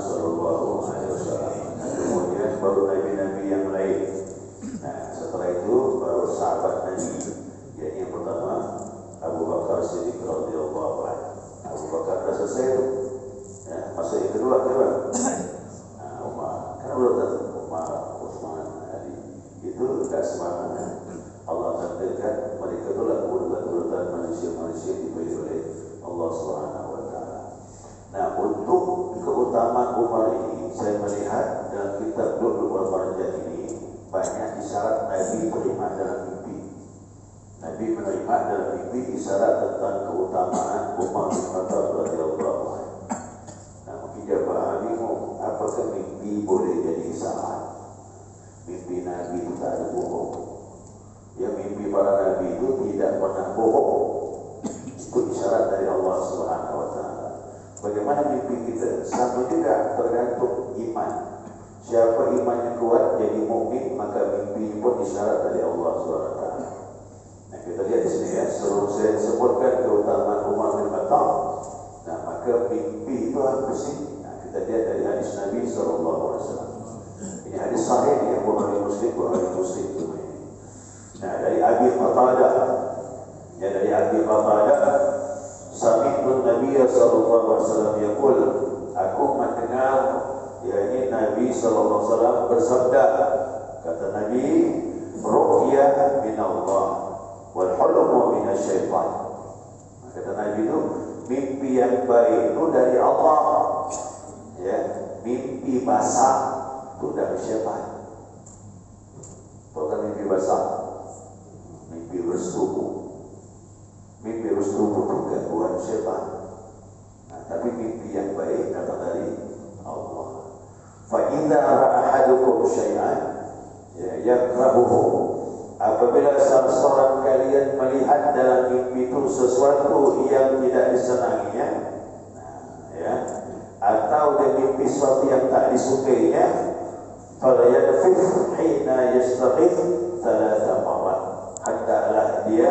Sallallahu Alaihi Wasallam. Kemudian baru nabi-nabi yang lain. Nah, setelah itu baru sahabat Nabi. Yang pertama Abu Bakar Siddiq radhiyallahu anhu. Abu Bakar dah selesai itu. Ya, masa yang kedua siapa? Umar. Kan urutan Umar, Utsman, Ali. Itu enggak sembarangan. Allah takdirkan mereka itulah urutan manusia-manusia dipilih oleh Allah Subhanahu wa taala. Nah, untuk keutamaan Umar ini saya melihat dalam kitab Du'ul Marjan ini banyak isyarat Nabi menerima dalam mimpi. Nabi menerima dalam mimpi isyarat tentang keutamaan Umar bin Khattab radhiyallahu anhu. Nah, mungkin jemaah bingung, apakah mimpi boleh jadi isyarat? Mimpi Nabi itu tak ada bohong. Ya, mimpi para Nabi itu tidak pernah bohong. Itu isyarat dari Allah Subhanahu wa taala. Bagaimana mimpi kita? Sama juga tergantung iman. Siapa imannya kuat jadi mukmin, maka mimpi pun isyarat dari Allah Subhanahu wa taala. Nah, kita lihat di sini ya, sebelum saya sebutkan keutamaan Umar bin Khattab. Nah, maka mimpi itu apa sih? Nah, kita lihat dari hadis Nabi sallallahu alaihi wasallam. Ini hadis sahih ya, Bukhari Muslim semua ini. Nah, dari Abi Qatadah. Ya, dari Abi Qatadah, sami'tu Nabi sallallahu alaihi wasallam yaqul, aku mendengar yakni Nabi sallallahu alaihi wasallam bersabda, kata Nabi, ru'ya min Allah wal hulmu min asy-syaitan. Kata Nabi itu mimpi yang baik itu dari Allah. Ya, mimpi basah itu dari syaitan. Bukan mimpi basah, mimpi bersetubuh. Mimpi bersetubuh itu gangguan syaitan. Nah, tapi mimpi yang baik datang dari Allah. Fa idza ra'a ahadukum syai'an yakrahuhu, apabila salah seorang kalian melihat dalam mimpi itu sesuatu yang tidak disenanginya, ya, atau dia mimpi sesuatu yang tak disukainya, falyadfif hina yastaqif thalatha marat, hendaklah dia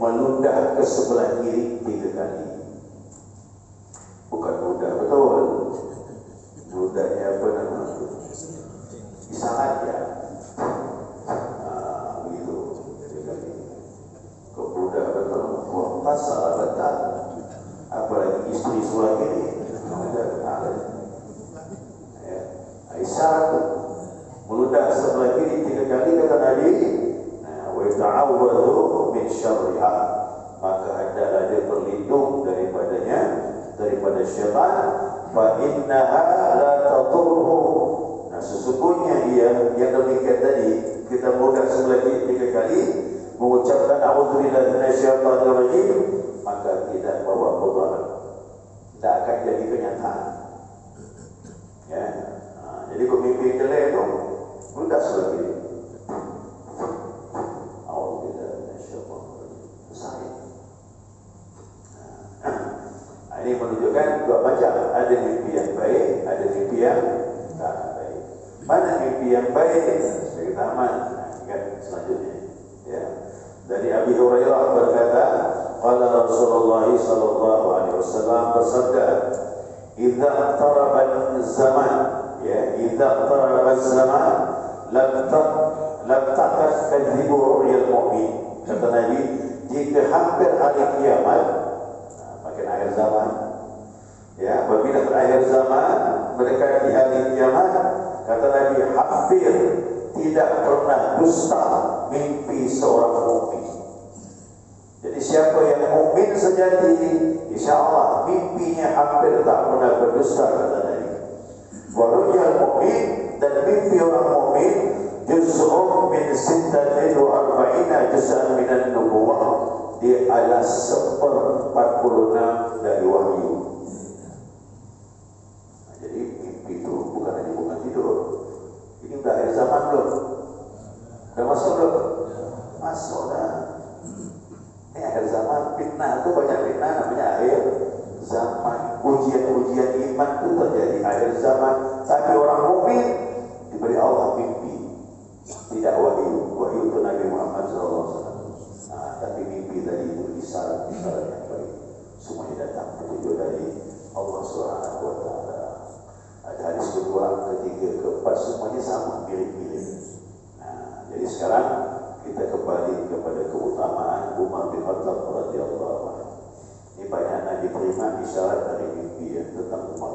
melundah ke sebelah kiri 3 kali. Bukan ludah betul. Ludahnya apa nama? Isahat ya. Begitu. 3 kali. Kok ludah betul? Wah, pas salah betul. Apalagi istri sebelah kiri. Ya. Isahat meludah sebelah kiri 3 kali kata Nabi. Wa ta'awwadhu min syarriha, maka hendaklah dia berlindung daripada syaitan. Fa innaha la tadurruhu, nah sesungguhnya ia yang demikian tadi, kita mudah sebelah kiri 3 kali mengucapkan a'udzubillahi minasyaitonir rajim, maka tidak bawa mudarat, tidak akan jadi kenyataan. Ya, jadi kalau mimpi jelek itu mudah sebelah kiri. Ini menunjukkan dua macam, ada mimpi yang baik, ada mimpi yang tak baik. Mana mimpi yang baik? Sebagai taman, ingat selanjutnya. Ya. Dari Abi Hurairah berkata, qala Rasulullah sallallahu alaihi wasallam bersabda, "Idza iqtaraba az-zaman, ya, idza iqtaraba az-zaman, lam takdzibu ru'yal mu'min." Kata Nabi, jika hampir hari kiamat, makin akhir zaman, ya, apabila berakhir zaman mendekati hari kiamat, kata Nabi, hampir tidak pernah dusta mimpi seorang mukmin. Jadi siapa yang mukmin sejati, insyaallah mimpinya hampir tak pernah berdusta, kata Nabi. Waru'yal mukmin, dan mimpi orang mukmin juz'un min 46 juz'an minan nubuwah, dia adalah 1/46 dari wahyu. Nah, jadi mimpi itu bukan hanya bukan tidur. Ini udah akhir zaman belum? Udah masuk belum? Masuk dah. Ini akhir zaman, fitnah itu banyak fitnah, namanya akhir zaman. Ujian-ujian iman itu terjadi akhir zaman. Tapi orang mukmin diberi Allah mimpi, tidak wahyu. Wahyu itu Nabi Muhammad SAW. Tapi mimpi tadi itu isyarat yang baik, semuanya datang petunjuk dari Allah Subhanahu wa taala. Ada hadis sama, mirip-mirip. Nah, jadi sekarang kita kembali kepada keutamaan Umar bin Khattab radhiyallahu anhu. Ini banyak Nabi terima isyarat dari mimpi ya, tentang Umar.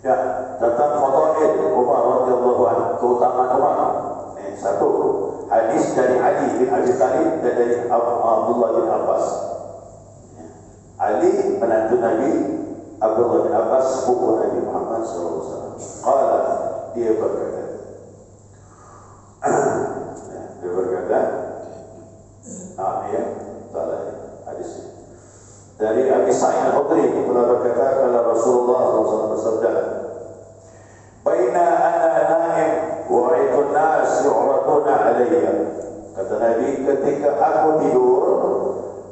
Ya, tentang fadail Umar radhiyallahu anhu, keutamaan Umar. Satu, hadis dari Ali bin Abi Thalib dan dari Abdullah bin Abbas. Ali menantu Nabi, Abdullah bin Abbas sepupu Nabi Muhammad SAW. Qala, dia berkata, ya, salah hadis dari Abi Sa'id Al-Khudri pernah berkata, kalau Rasulullah SAW bersabda, "Baina ana na'im wa ra'aytu an-nas yu'raduna 'alayya." Kata Nabi, ketika aku tidur,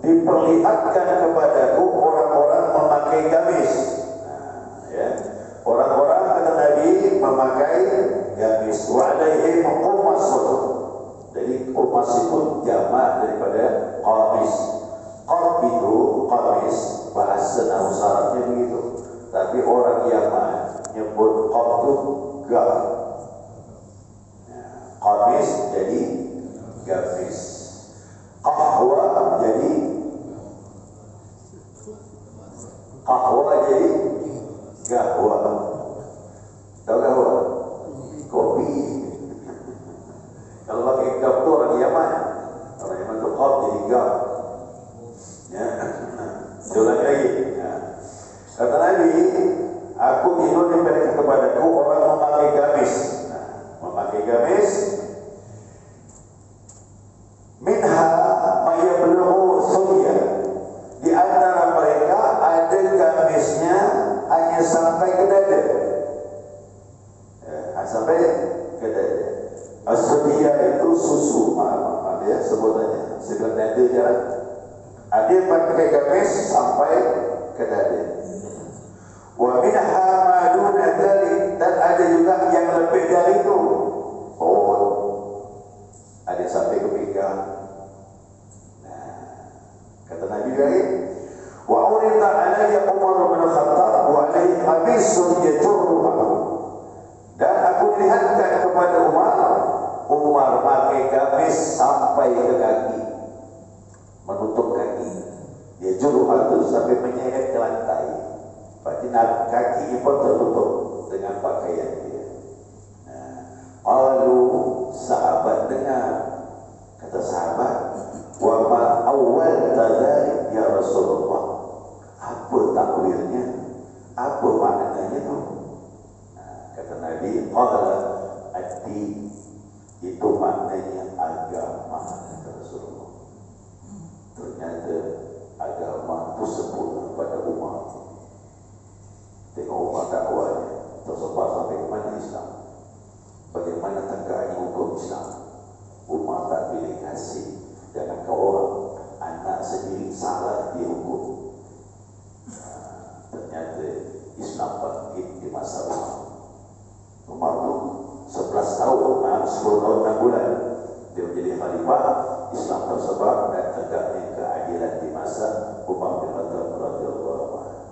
diperlihatkan kepadaku orang-orang memakai gamis. Ya, orang-orang kata Nabi memakai gamis. Wa 'alaihim qumasun. Jadi qumas itu jamak daripada qamis. Qab itu qamis, bahasa Arab syaratnya begitu. Tapi orang Yaman nyebut qab itu gab. Qamis jadi gamis. Qahwa jadi gahwa. Tahu gahwa? Kopi. Kalau pakai gab itu orang Yaman. Orang Yaman itu qab jadi gab. Ya. Ulang lagi. Ya. Kata Nabi, aku tidur diberikan kepadaku orang memakai gamis. Nah, memakai gamis. Minha maya belum sunya. Di antara mereka ada gamisnya hanya sampai ke dada. Sampai ke dada. As-sudia itu susu, maaf ya sebutannya. Sebelah dada jarang. Ada yang pakai gamis sampai ke dada. Wa minha ma duna dzalik, dan ada juga yang lebih dari itu. Oh, ada sampai ke pinggang. Nah, kata Nabi lagi, wa urida alayya Umar bin Khattab wa alayhi qamisun yajurruhu. Dan aku lihatkan kepada Umar pakai gamis sampai ke kaki, menutup kaki. Dia jurruh itu sampai menyeret ke lantai. Berarti kaki pun tertutup dengan pakaian dia. Lalu sahabat dengar, kata sahabat, wa ma awal tadzalik ya Rasulullah. Apa takwilnya? Apa maknanya itu? Kata Nabi, qala ad-din, itu maknanya agama, kata Rasulullah. Ternyata agama itu sempurna pada Umar. Tengok Umar dakwahnya tersebar sampai ke mana Islam. Bagaimana tegaknya hukum Islam. Umar tak pilih kasih. Jangan kau orang anak sendiri salah dihukum. Ternyata Islam bangkit di masa Umar. Umar itu 11 tahun, 10 tahun 6 bulan dia menjadi khalifah. Islam tersebar dan tegaknya keadilan di masa Umar bin Khattab radhiyallahu anhu.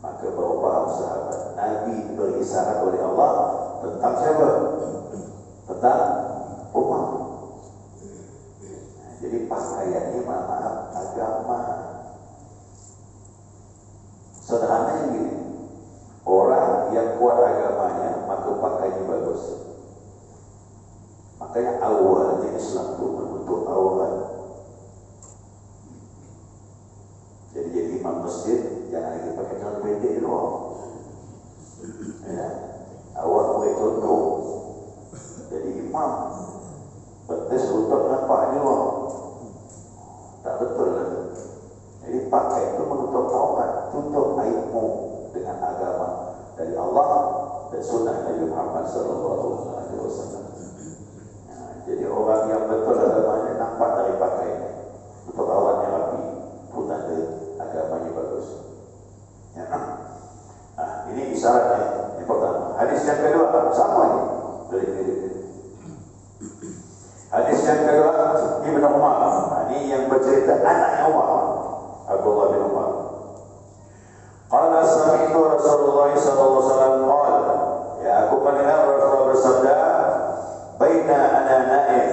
Maka beberapa sahabat Nabi berisyarat oleh Allah tentang siapa? Tentang Umar. Jadi pakaiannya maaf agama. Sederhananya gini, orang yang kuat agamanya maka pakaiannya bagus. Makanya awalnya Islam itu menutup aurat. Jadi imam masjid jangan lagi pakai celana pendek di luar. Ya, awak boleh contoh. Jadi imam betis untuk nampak di luar. Tak betul lah. Jadi pakai itu menutup aurat, tutup aibmu dengan agama dari Allah dan sunnah Nabi Muhammad SAW. Jadi orang yang betul agamanya nampak dari pakaiannya, tutup auratnya rapi, itu tanda agamanya bagus. Ya. Ini isyaratnya yang pertama. Hadis yang kedua sama ni dari ini. Hadis yang kedua Ibnu Umar. Ini yang bercerita anaknya Umar, Abdullah bin Umar. Qala sami'tu Rasulullah sallallahu alaihi wasallam qala, ya aku mendengar ana na'im.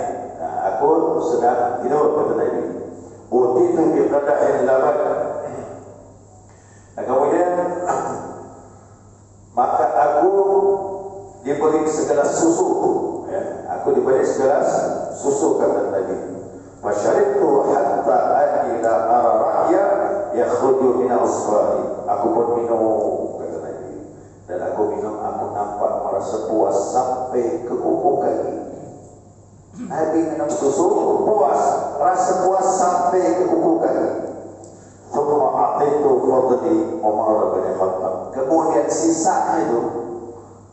Aku sedang tidur, kata Nabi. Utitu bi qada'in laban. Kemudian maka aku diberi segelas susu, ya. Aku diberi segelas susu, kata Nabi. Fasyaribtu hatta anila ara ra'ya yakhruju min asfari. Aku pun minum, kata Nabi. Dan aku minum, aku nampak merasa puas sampai ke kuku kaki. Nabi minum susu, puas, rasa puas sampai ke kuku kaki. Thumma a'titu fadli Umar bin Khattab. Kemudian sisanya itu,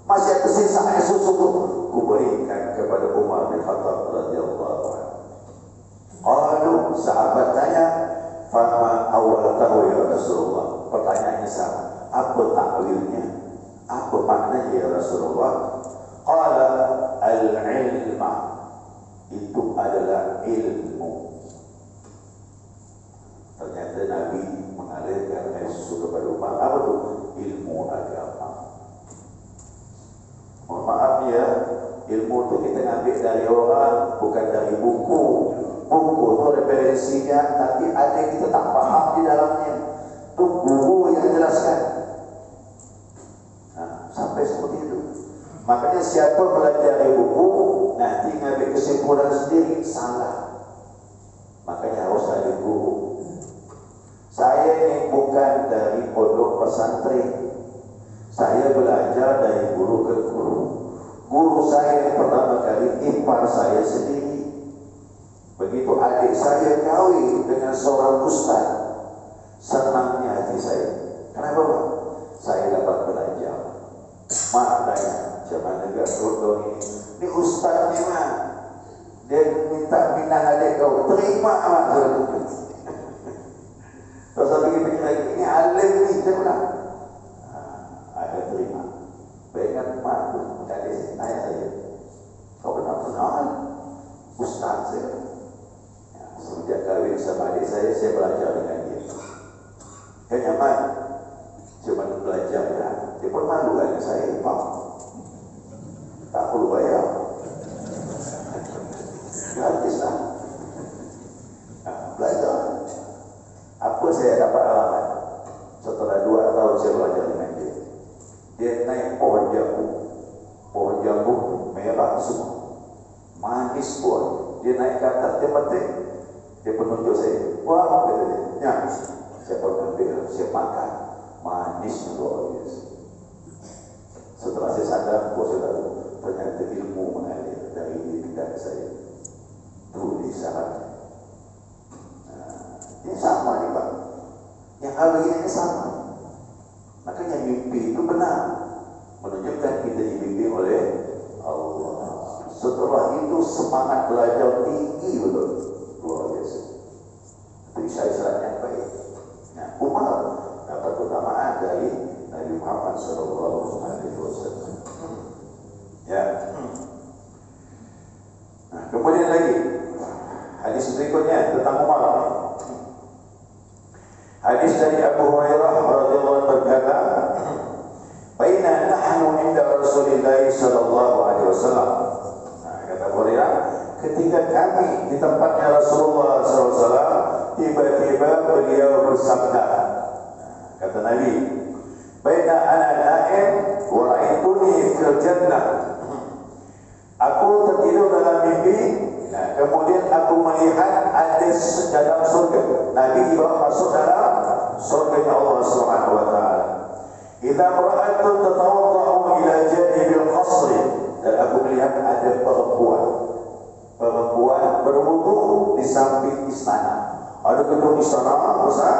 masih ada sisanya susu itu, kuberikan kepada Umar bin Khattab radhiyallahu anhu. Qalu, sahabat tanya, fama awal tahu ya Rasulullah. Pertanyaannya sama, apa takwilnya? Apa maknanya ya Rasulullah? Qala al-ilma, itu adalah ilmu. Ternyata Nabi mengalirkan air susu kepada Umar. Apa itu? Ilmu agama. Mohon maaf ya, ilmu itu kita ambil dari orang, bukan dari buku. Buku itu referensinya, tapi ada yang kita tak paham di dalamnya. Itu guru yang jelaskan. Nah, sampai seperti itu. Makanya siapa belajar dari buku, nanti ngambil kesimpulan sendiri, salah. Makanya harus ada guru. Saya ini bukan dari pondok pesantren. Saya belajar dari guru ke guru. Guru saya yang pertama kali ipar saya sendiri. Begitu adik saya kawin dengan seorang ustaz, senangnya hati saya. Kenapa, Pak? Saya dapat belajar. Maknanya zaman negara Rodon ini ustaznya mah, dia minta pindah adik kau, terima maksudnya. Terus saya pikir lagi, ini alim ni, saya bilang, ada terima. Baikkan mak tu, adik tanya saya, kau pernah kenal ustaz saya? Sejak kahwin sama adik saya belajar dengan dia. Dia nyaman, cuma belajar ya. Dia pun malu dengan saya, Pak. Tak perlu bayar. Gratis lah. Belajar. Apa saya dapat alamat? Setelah 2 tahun saya belajar dengan dia. Dia naik pohon jambu. Pohon jambu merah semua. Manis pun. Dia naik ke atas, dia petik. Dia penunjuk saya. Wah, kata dia. Ya, saya pun ambil, saya makan. Manis luar biasa. Setelah saya sadar, saya tahu ternyata ilmu mengalir dari lidah saya. Itu isyarat. Ini sama nih Pak. Yang hal begini sama. Makanya mimpi itu benar. Menunjukkan kita dibimbing oleh Allah. Setelah itu semangat belajar tinggi betul. Luar biasa. Itu isyarat yang baik. Nah, Umar dapat keutamaan dari Nabi Muhammad SAW. Ya. Nah, kemudian lagi hadis berikutnya tentang Umar. Hadis dari Abu Hurairah radhiyallahu anhu berkata, "Baina nahnu inda Rasulillah sallallahu alaihi wasallam." Nah, kata Abu Hurairah, ketika kami di tempatnya Rasulullah sallallahu alaihi wasallam, tiba-tiba beliau bersabda, kata Nabi, "Baina ana na'im wa ra'aituni fil jannah." Aku tertidur dalam mimpi, nah, kemudian aku melihat ada dalam surga. Nabi dibawa masuk dalam surga Allah Subhanahu wa taala. Idza ra'aitu tatawadda'u ila janibil qasr, dan aku melihat ada perempuan berwudu di samping istana. Ada gedung istana besar,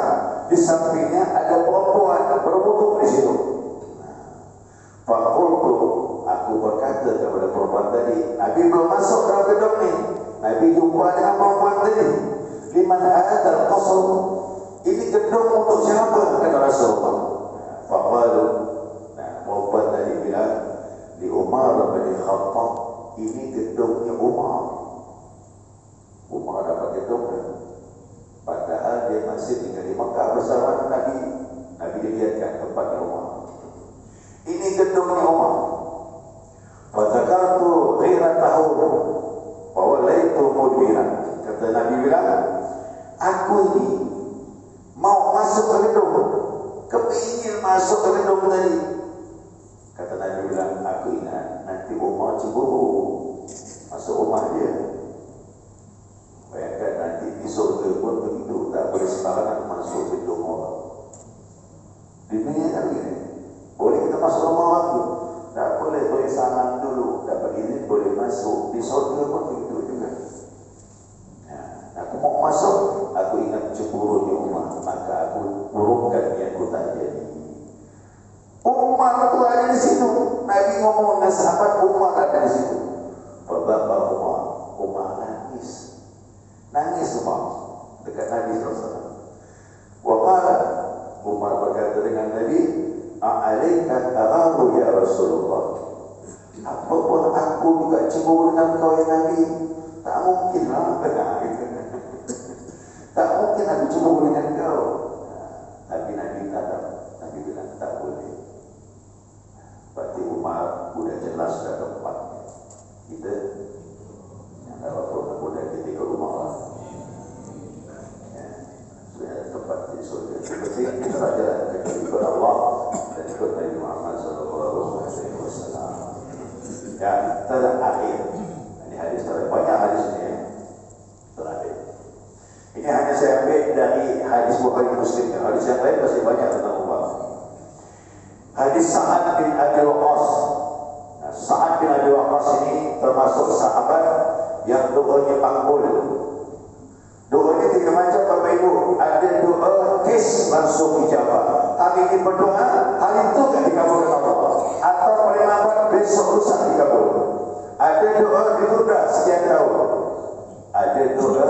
di sampingnya ada perempuan berwudu di situ. Faqultu, aku berkata kepada perempuan tadi, Nabi belum masuk dalam gedung ni. Nabi jumpa dengan perempuan tadi. Liman hadzal qasr? Ini gedung untuk siapa? Kata Rasulullah. Faqalu, nah, perempuan tadi bilang, di Umar bin Khattab. Ini gedungnya Umar. Umar dapat gedung kan? Padahal dia masih tinggal di Mekah bersama Nabi. Nabi dilihatkan tempatnya Umar. Ini gedungnya Umar. Fadzakartu ghairatahu. masuk di surga pun begitu juga. Aku mau masuk, aku ingat cemburunya Umar, maka aku urungkan niatku tak jadi. Umar itu ada di situ. Nabi ngomong dengan sahabat, Umar ada di situ. Bapak Umar nangis Umar dekat Nabi SAW. Waqala, Umar berkata dengan Nabi, "A'alaika agharu ya Rasulullah." Apa pun aku juga cemburu dengan kau ya Nabi. Tak mungkin lah. Tak mungkin aku cemburu dengan kau. Tapi Nabi tak. Nabi bilang tak boleh. Berarti Umar sudah jelas dah tempatnya. Kita yang tak apa-apa boleh kita ke rumah lah. Sudah tempat di surga. Seperti kita saja ikut Allah dan ikut Nabi Muhammad SAW. Ya, terakhir. Ini hadis terakhir. Banyak hadis ini ya. Terakhir. Ini hanya saya ambil dari hadis Bukhari Muslim. Hadis yang lain masih banyak tentang Umar. Hadis Sa'ad bin Abi Waqqas. Sa'ad bin Abi Waqqas ini termasuk sahabat yang doanya makbul. Doanya tiga macam Bapak Ibu. Ada doa kis langsung ijabah. Kami ini berdoa, hal itu kan dikabulkan Allah. Atau paling lambat besok lusa dikabul. Ada doa ditunda sekian tahun. Ada doa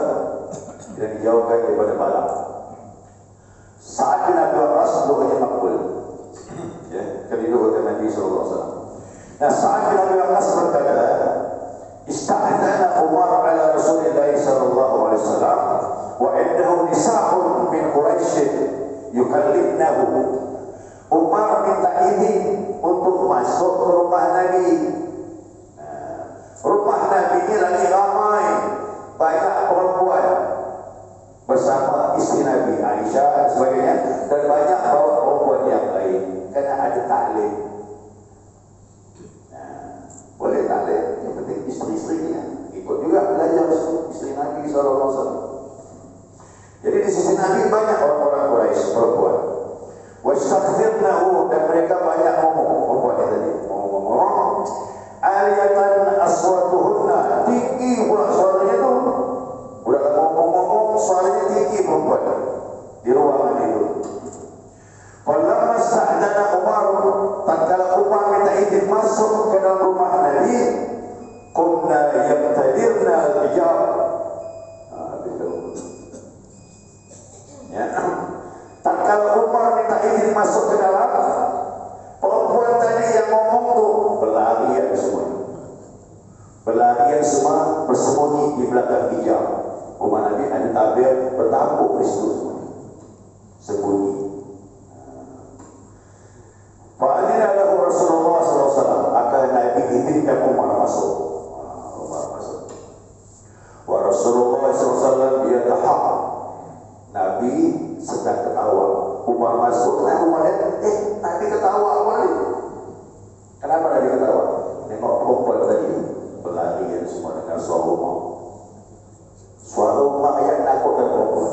yang dijauhkan daripada malam. Sa'ad bin Abi Waqqas doanya makbul. Ya, kali doakan Nabi SAW. Nah, Sa'ad bin Abi Waqqas berkata, "Ista'adana Umar ala Rasulillah sallallahu alaihi wasallam wa indahu nisa'un min Quraisy yukallimnahu." Umar minta izin untuk masuk ke rumah Nabi. Rumah Nabi ini lagi ramai, banyak perempuan bersama isteri Nabi Aisyah dan sebagainya, dan banyak bawa perempuan yang lain. Karena ada taklim. Boleh taklim, yang penting isteri-isterinya ikut juga belajar isteri Nabi SAW. Jadi di sisi Nabi banyak orang-orang Quraisy perempuan. Wastakthirnahu, dan mereka banyak ngomong perempuan tadi ngomong aliyatan aswatuhunna, tinggi pula suaranya tu. Udah ngomong-ngomong suaranya tinggi perempuan di ruangan itu. Falamma sta'dana Umar, tatkala Umar minta izin masuk ke dalam rumah Nabi, kunna yamtadirna al-hijab. Ya. Tatkala Umar minta izin masuk ke dalam, perempuan tadi yang ngomong tu berlarian semua. Berlarian semua, bersembunyi di belakang hijab. Rumah Nabi ada tabir bertampuk di situ semua. Sembunyi. Fa'adina lahu Rasulullah SAW, akan Nabi izinkan Umar masuk. Umar masuk. Wa Rasulullah SAW dia tahap. Nabi sedang ketawa. Umar masuk. Nah, Umar lihat, Nabi ketawa apa ni? Kenapa Nabi ketawa? Tengok perempuan tadi berlarian semua dengan suara Umar. Suara Umar yang nakutkan perempuan.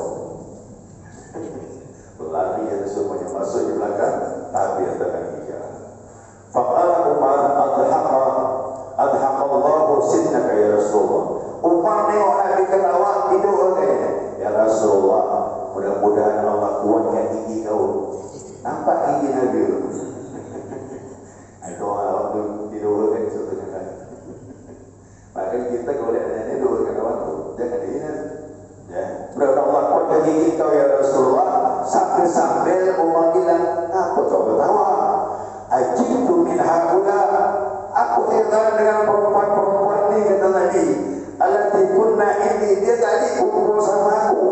Berlarian semuanya masuk di belakang Nabi dengan hijab. Faqala Umar adhaqa Allahu sinnaka ya Rasulullah. Umar tengok Nabi ketawa, tidur katanya. Ya Rasulullah, mudah-mudahan Allah kuatkan gigi kau. Nampak gigi Nabi itu. Doa waktu tidur kan sebetulnya kan. Maka kita kalau lihat ini doakan waktu, jangan diingat. Ya, mudah-mudahan Allah kuatkan gigi kau ya Rasulullah. Sambil Umar bilang, apa kau ketawa? Ajibtu min haula, aku heran dengan perempuan-perempuan ini, kata Nabi. Allati kunna ini, dia tadi kumpul sama aku.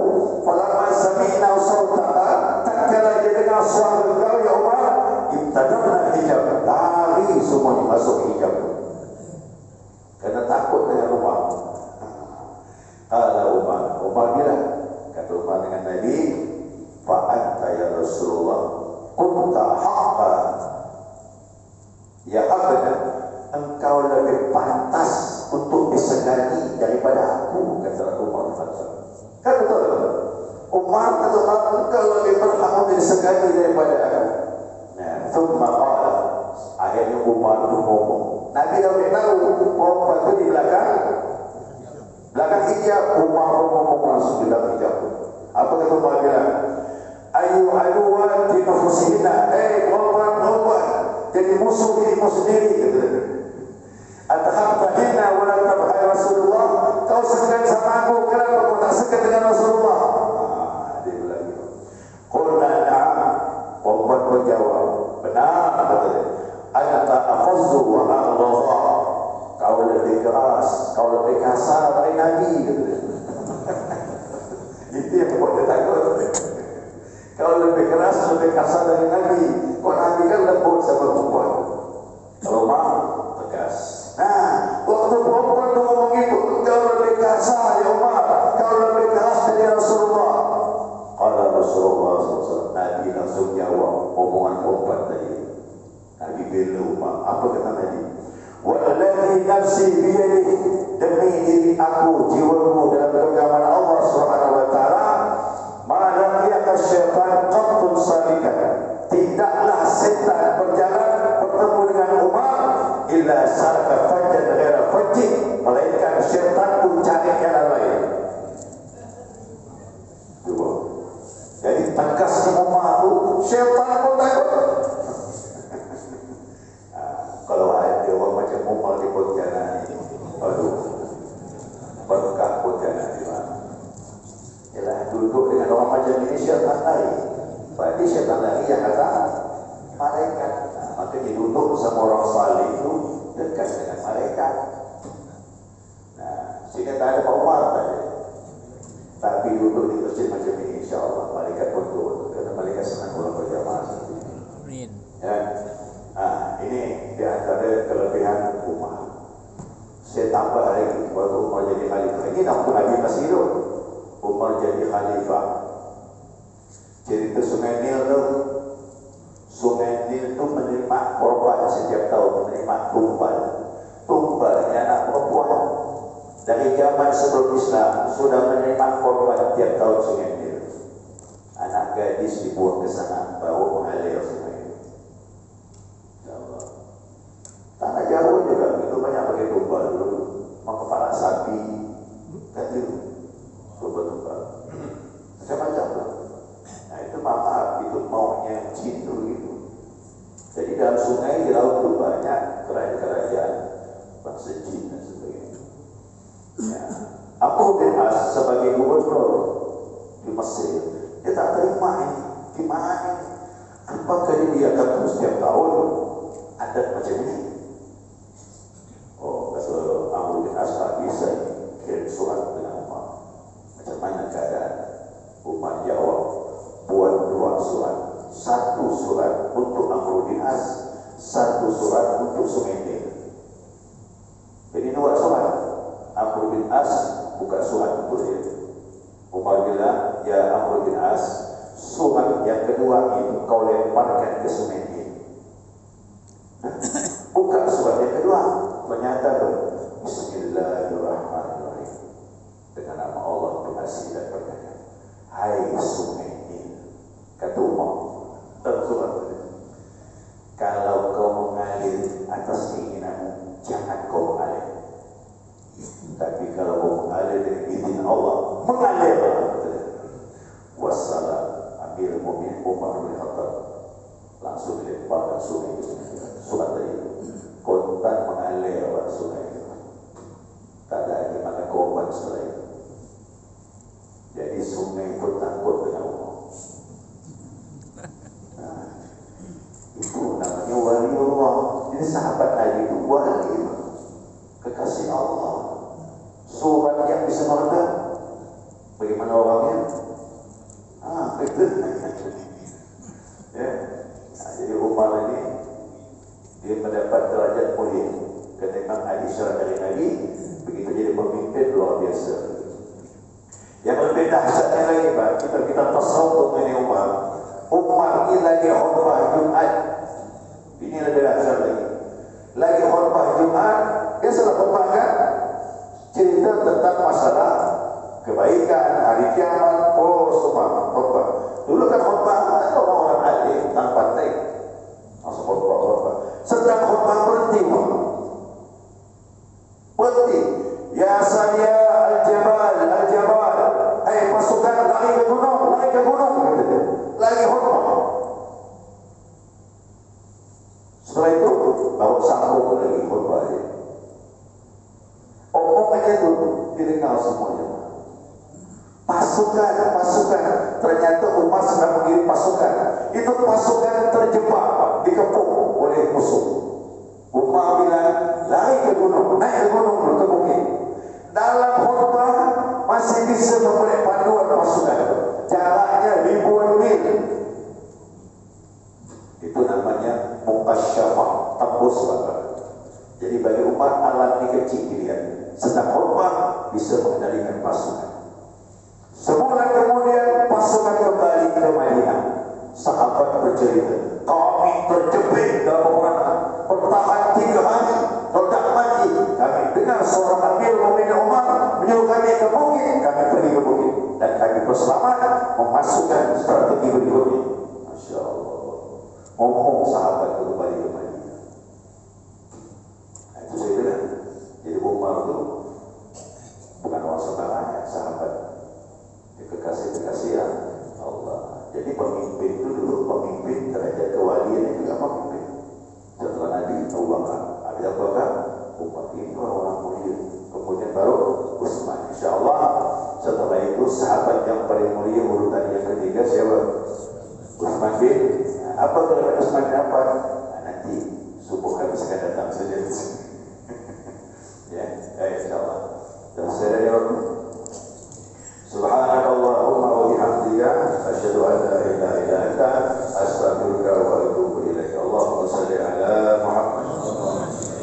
Falamma sami'na sawtaha, tatkala dia dengar suara kau ya Umar, ibtadarna hijab, lari semuanya masuk hijab. Karena takut dengan Umar. Kala Umar bilang, kata Umar dengan Nabi, fa'anta ya Rasulullah kunta haqqa ya abada, engkau lebih pantas untuk disegani daripada aku, kata Umar. Kan betul tak? Umar kata engkau lebih berhak untuk disegani daripada aku. Nah, thumma qala, akhirnya Umar itu ngomong, Nabi dah tahu perempuan itu di belakang hijab. Umar ngomong langsung di belakang hijab. Apa kata Umar bilang? Ayu aduan di nafusina. Perempuan jadi musuh dirimu sendiri. Atahamtahina wala tabhai Rasulullah. Kau segan sama aku, kenapa kau tak segan dengan Rasulullah? Dia bilang gitu. Qulna na'am. Perempuan menjawab, benar kata dia. Anta akhazzu wa aghdha. Kau lebih keras, kau lebih kasar dari Nabi. Itu yang buat dia takut. Kau lebih keras, lebih kasar dari Nabi. Kau Nabi kan lembut sama perempuan. Kalau mau tegas. Nah, waktu perempuan itu ngomong itu, kau lebih kasar ya Umar, kau lebih keras dari Rasulullah. Kalau Rasulullah SAW, Nabi langsung jawab omongan perempuan tadi. Nabi bela Umar. Apa kata Nabi? Walladhi nafsi biyadihi, demi diri aku, jiwaku dalam genggaman Allah Subhanahu wa taala, ma laqiyaka syaitan qattun salikan. Tidaklah setan berjalan bertemu dengan Umar illa saraka fajjan ghaira fajji, melainkan syaitan pun cari jalan lain. Coba. Jadi tegasnya Umar itu syaitan pun takut. Kalau ada orang macam Umar di Pontianak, aduh, berkah Pontianak di mana? Ialah duduk dengan orang macam ini syaitan lari. Berarti syaitan lari yang kata malaikat. Maka dia duduk sama orang salih itu dekat dengan malaikat. Nah, sehingga tak ada Pak Umar tadi. Tapi duduk di masjid macam ini, insyaAllah malaikat pun turun. Kerana malaikat senang orang berjamaah seperti ini. Amin. Ya. Ini di antara kelebihan Umar. Saya tambah lagi, waktu Umar jadi khalifah. Ini nampak Nabi masih hidup. Umar jadi khalifah. Cerita Sungai Nil tu, Sungai Nil tu menerima korban setiap tahun, menerima tumbal. Tumbalnya anak perempuan. Dari zaman sebelum Islam sudah menerima korban tiap tahun Sungai Nil. Anak gadis dibuang ke sana, baru mengalir Sungai Nil. Tanah Jawa juga itu banyak pakai tumbal dulu, kepala sapi, kan itu tumbal-tumbal, macam-macam lah. Nah itu maaf, itu maunya jin tu gitu. Jadi dalam sungai di laut itu banyak kerajaan bangsa jin dan sebagainya. Ya. Amr bin As sebagai gubernur di Mesir, dia tak terima ini, gimana ini? Apakah dia akan setiap tahun ada macam ini? Oh, kata Amr bin As tak bisa kirim surat dengan Umar. Macam mana keadaan? Umar jawab, buat 2 surat. 1 surat untuk Amr bin As, 1 surat untuk Sungai Nil. Jadi 2 surat. Amr bin As buka surat untuk dia. Umar bilang, ya Amr bin As, surat yang kedua itu kau lemparkan ke Sungai Nil. Buka surat yang kedua, ternyata Bismillahirrahmanirrahim, dengan nama Allah Pengasih dan Penyayang. Hai Sungai Nil, kata Umar dalam surat itu, kalau kau mengalir atas keinginanmu, jangan kau mengalir. Tapi kalau kau mengalir dengan izin Allah, mengalirlah. Wassalam, Amir Mu'min Umar bin Khattab langsung dilemparkan sungai itu. Surat tadi kontan mengalir sungai itu. Tak ada lagi mana korban setelah itu. Jadi sungai pun takut dengan Allah. Nah, itu namanya wali Allah. Jadi sahabat Nabi itu wali, kekasih Allah. Surat yang bisa meredam. Bagaimana orangnya? Itu. Ya. Nah, jadi Umar ini dia mendapat derajat mulia ketimbang Ali Syarah dari Nabi. Begitu jadi pemimpin luar biasa. Yang lebih dahsyatnya lagi, Pak, kita tasawuf mengenai Umar. Umar ini lagi khutbah Jumat. Ini lebih dahsyat lagi. Lagi khutbah Jumat, dia salah khutbah kan? Cerita tentang masalah kebaikan, hari kiamat, semua khutbah. Dulu kan khutbah orang-orang alim tanpa teks. Masuk khutbah. Sedang khutbah berhenti, Ya Sania al-Jabal, al-Jabal, hai pasukan lari ke gunung, lari ke gunung, lagi khutbah. Setelah itu baru sambung lagi khutbah dia. Omongannya itu didengar semuanya. Pasukan, ternyata Umar sedang mengirim pasukan. Itu pasukan terjebak, dikepung oleh musuh. Umar bilang, lari ke gunung, naik ke gunung, ke bukit. Dalam khutbah masih bisa memberi panduan pasukan. Jaraknya ribuan mil. Itu namanya mukasyafah, tembus bakat. Jadi bagi Umar alat ini kecil dilihat. Sedang khutbah bisa mengendalikan pasukan. Sebulan kemudian pasukan kembali ke Madinah. Sahabat bercerita, kami terjepit dalam pertahanan 3 hari, ledak mati. Kami dengar suara Amir Mu'minin Umar menyuruh kami ke bukit, kami pergi ke bukit dan kami berselamat memasukkan strategi berikutnya. Masya Allah. Ngomong sahabat itu kembali ke Madinah. Nah, itu saya bilang, jadi Umar itu bukan orang sembarangan, sahabat. Kekasih-kekasih Allah. Jadi pemimpin itu dulu pemimpin derajat kewalian juga pemimpin. Setelah Nabi Abu Bakar, Abu Bakar, Umar itu orang mulia. Kemudian baru Utsman. Insyaallah setelah itu sahabat yang paling mulia urutan yang ketiga siapa? Utsman bin. Apa kelebihan Utsman apa? Nanti subuh habis akan datang saja. Ya, insyaallah. Dan saya Subhanakallahumma wa bihamdika asyhadu an la